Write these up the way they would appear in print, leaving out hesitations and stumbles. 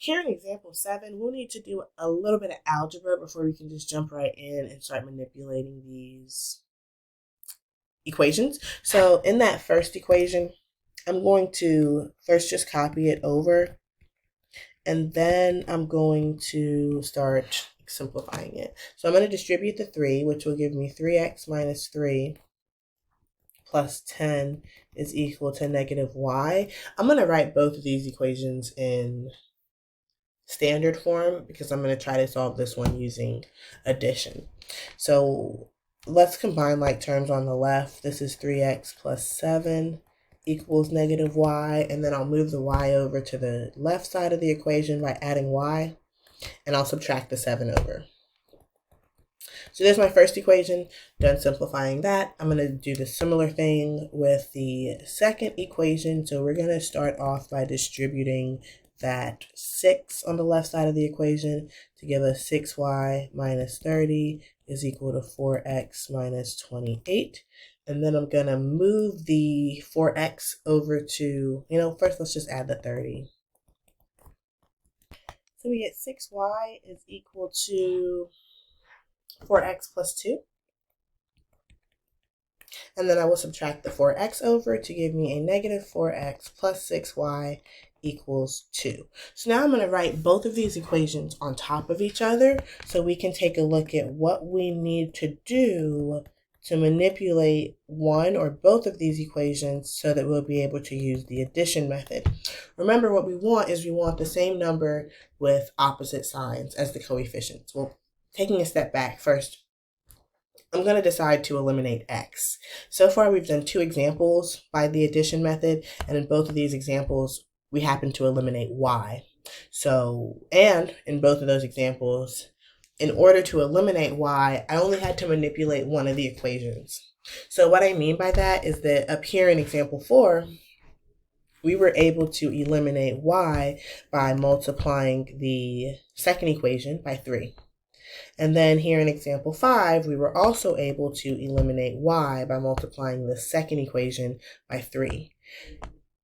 Here in example 7, we'll need to do a little bit of algebra before we can just jump right in and start manipulating these equations. So in that first equation, I'm going to first just copy it over, and then I'm going to start simplifying it. So I'm going to distribute the 3, which will give me 3x minus 3 plus 10 is equal to negative y. I'm going to write both of these equations in standard form because I'm going to try to solve this one using addition. So let's combine like terms on the left. This is 3x plus 7 equals negative y, and then I'll move the y over to the left side of the equation by adding y, and I'll subtract the 7 over. So there's my first equation. Done simplifying that. I'm going to do the similar thing with the second equation. So we're going to start off by distributing that 6 on the left side of the equation to give us 6y minus 30 is equal to 4x minus 28. And then I'm going to move the 4x over to, first let's just add the 30. So we get 6y is equal to 4x plus 2. And then I will subtract the 4x over to give me a negative 4x plus 6y equals 2. So now I'm going to write both of these equations on top of each other so we can take a look at what we need to do to manipulate one or both of these equations so that we'll be able to use the addition method. Remember, what we want is we want the same number with opposite signs as the coefficients. Well, taking a step back first, I'm going to decide to eliminate x. So far, we've done 2 examples by the addition method, and in both of these examples, we happen to eliminate y. And in both of those examples, in order to eliminate y, I only had to manipulate one of the equations. So what I mean by that is that up here in example 4, we were able to eliminate y by multiplying the second equation by 3. And then here in example 5, we were also able to eliminate y by multiplying the second equation by 3.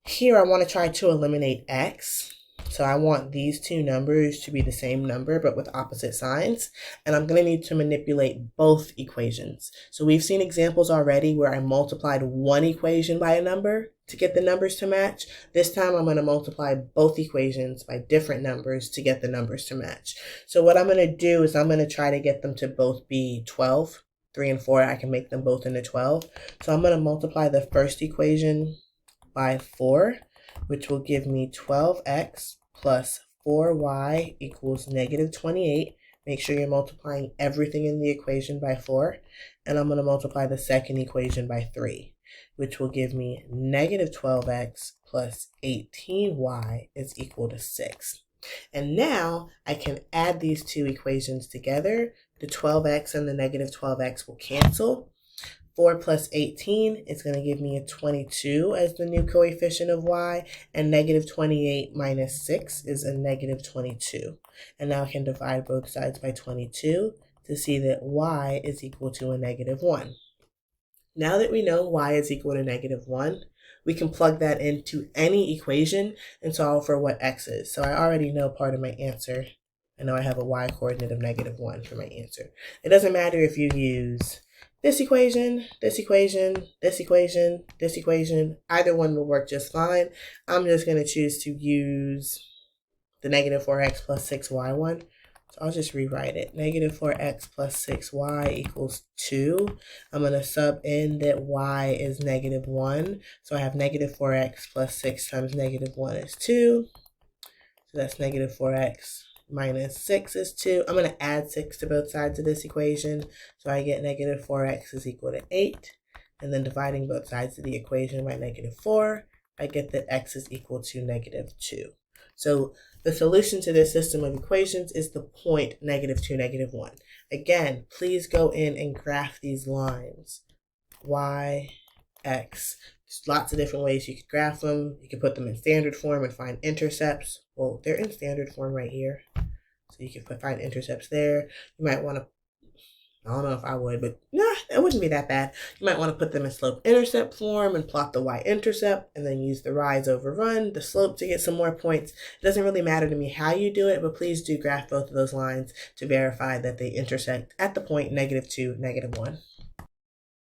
Here I want to try to eliminate x. So I want these two numbers to be the same number but with opposite signs. And I'm going to need to manipulate both equations. So we've seen examples already where I multiplied one equation by a number to get the numbers to match. This time I'm going to multiply both equations by different numbers to get the numbers to match. So what I'm going to do is I'm going to try to get them to both be 12. 3 and 4, I can make them both into 12. So I'm going to multiply the first equation by 4, which will give me 12x plus 4y equals negative 28. Make sure you're multiplying everything in the equation by 4. And I'm going to multiply the second equation by 3, which will give me negative 12x plus 18y is equal to 6. And now I can add these two equations together. The 12x and the negative 12x will cancel. 4 plus 18 is going to give me a 22 as the new coefficient of y, and negative 28 minus 6 is a negative 22. And now I can divide both sides by 22 to see that y is equal to a negative 1. Now that we know y is equal to negative 1, we can plug that into any equation and solve for what x is. So I already know part of my answer. I know I have a y coordinate of negative 1 for my answer. It doesn't matter if you use this equation, this equation, this equation, this equation. Either one will work just fine. I'm just going to choose to use the negative 4x plus 6y one. So I'll just rewrite it. Negative 4x plus 6y equals 2. I'm going to sub in that y is negative 1. So I have negative 4x plus 6 times negative 1 is 2. So that's negative 4x minus 6 is 2. I'm going to add 6 to both sides of this equation. So I get negative 4x is equal to 8. And then dividing both sides of the equation by negative 4, I get that x is equal to negative 2. So the solution to this system of equations is the point negative 2, negative 1. Again, please go in and graph these lines. Y, x. There's lots of different ways you could graph them. You can put them in standard form and find intercepts. Well, they're in standard form right here. So you can find intercepts there. You might want to I don't know if I would, but nah, it wouldn't be that bad. You might want to put them in slope-intercept form and plot the y-intercept and then use the rise over run, the slope to get some more points. It doesn't really matter to me how you do it, but please do graph both of those lines to verify that they intersect at the point -2, -1.